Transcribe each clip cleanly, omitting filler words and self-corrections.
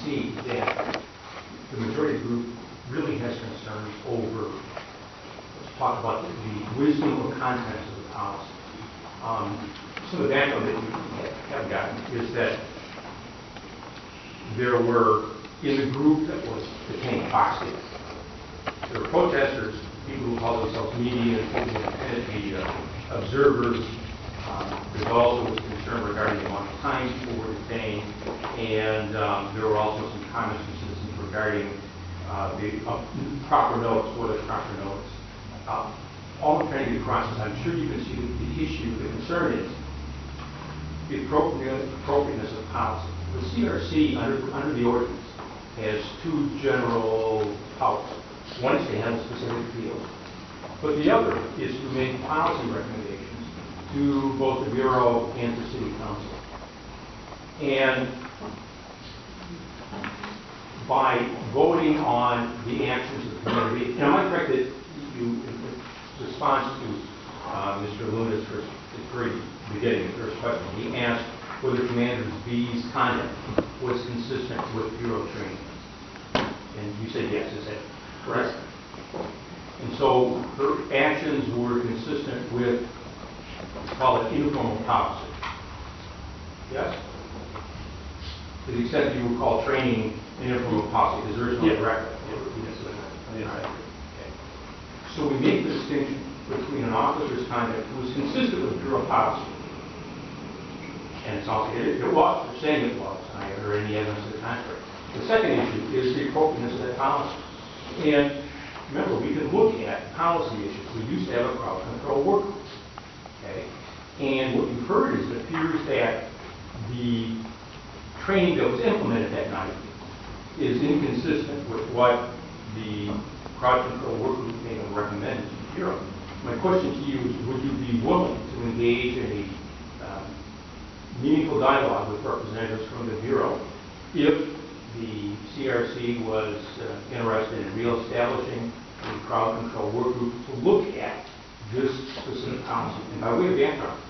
see that the majority of the group really has concerns over, let's talk about the wisdom or contents of the policy. Some of the background that you have gotten is that there were, in the group that was attending Fox News, there were protesters, people who call themselves media, independent observers. There's also was concern regarding the amount of time people were detained, and there were also some comments from citizens regarding the proper notice, what is proper notice. All I'm trying to get across is I'm sure you can see the issue, the concern is the appropriateness of policy. The CRC, under the ordinance, has two general powers. One is to handle specific fields, but the other is to make policy recommendations to both the Bureau and the City Council. And by voting on the actions of the community, and am I correct that you, in response to Mr. Luna's first, at the very beginning, the first question, he asked whether Commander B's conduct was consistent with Bureau training. And you said yes, is that correct? And so her actions were consistent with, let's call it informal policy. Yes? To the extent that you would call training an informal policy, because there is no direct. Okay. So we make the distinction between an officer's conduct who was consistent with Bureau policy. And it's also, it was, we're saying it was, and I haven't heard any evidence to the contrary. The second issue is the appropriateness of that policy. And remember, we can look at policy issues. We used to have a crowd control work group. Okay? And what you've heard is it appears that the training that was implemented that night is inconsistent with what the crowd control work group may have recommended to the Bureau. My question to you is, would you be willing to engage in a meaningful dialogue with representatives from the Bureau if the CRC was interested in reestablishing a crowd control work group to look at this specific policy? And by way of background,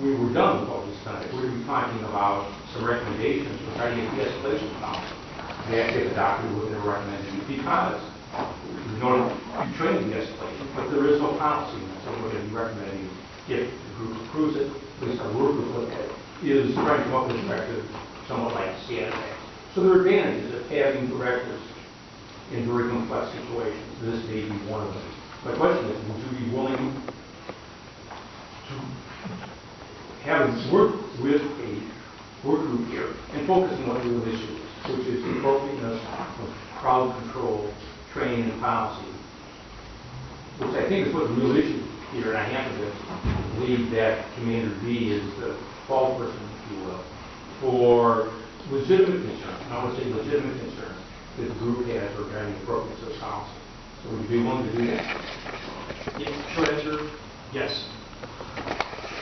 we were done with all this tonight. We're going to be talking about some recommendations regarding a de-escalation policy that the doctor was going to recommend because we don't train de-escalation, but there is no policy. So we're going to be recommending, if the group approves it, at least our work group is trying to come up with a directive somewhat like CSA. So there are advantages of having directives in very complex situations. This may be one of them. My question is, would you be willing to have work with a work group here and focus on what the real issue is, which is the appropriateness of crowd control, training, and policy, which I think is what the real issue here, and I happen to believe that Commander B is the fall person, if you will, for legitimate concerns, and I want to say legitimate concerns that the group has regarding the appropriateness of policy. So would you be willing to do that? Yeah, short answer, yes.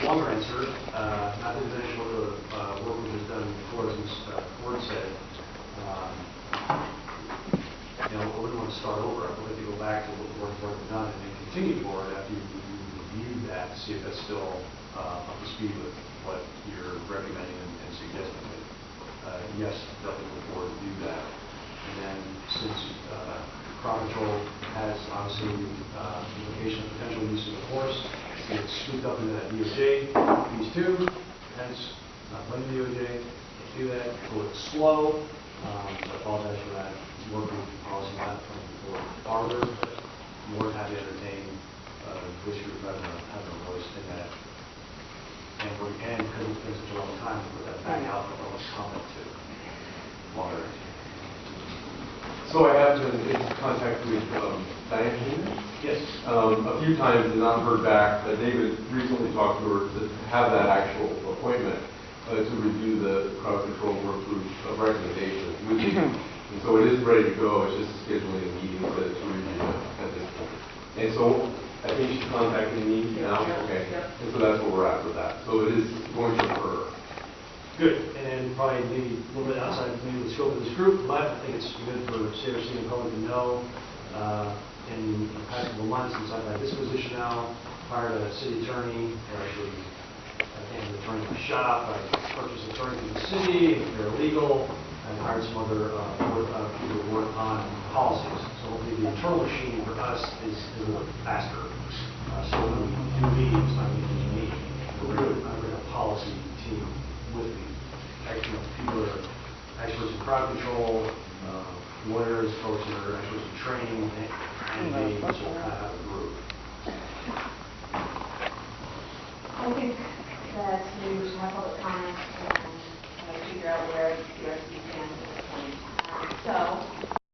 Longer answer, not to mention what the work group has done before, as Ms. Ford said. You know, I wouldn't want to start over. I would like to go back to what the work has done and then continue forward after you review that to see if that's still up to speed with what you're recommending and suggesting. Yes, definitely look forward to do that. And then since crowd control has obviously implication of potential use of force, it's scooped up into that DOJ piece too, hence not letting the DOJ do that, a little slow. I apologize for that. Work group policy not coming forward farther, but more than happy to entertain this group having a voice in that. And because it's been such a long time, to put that back out for public comment to longer. So I have been in contact with Diane Hayden. Yes. A few times and not heard back. David recently talked to her to have that actual appointment to review the crowd control work group recommendations with me. And so it is ready to go. It's just scheduling a meeting to review it at this point. And so I think she's contacting me now. Okay. And so that's where we're at with that. So it is going to occur. Good. And probably maybe a little bit outside maybe the scope of this group, but I think it's good for CRC and public to know. In the past couple of months, since I've had this position now, prior to the city attorney, or actually I came to the attorney for shop, I purchased an attorney for the city, they're illegal, and hired some other people to work on policies. So the internal machine for us is a little faster. So when we do meetings, not meetings, meeting, we're going to bring a policy team with me. Actually, people that are experts in crowd control, lawyers, folks that are experts in training, and they will kind of have a group.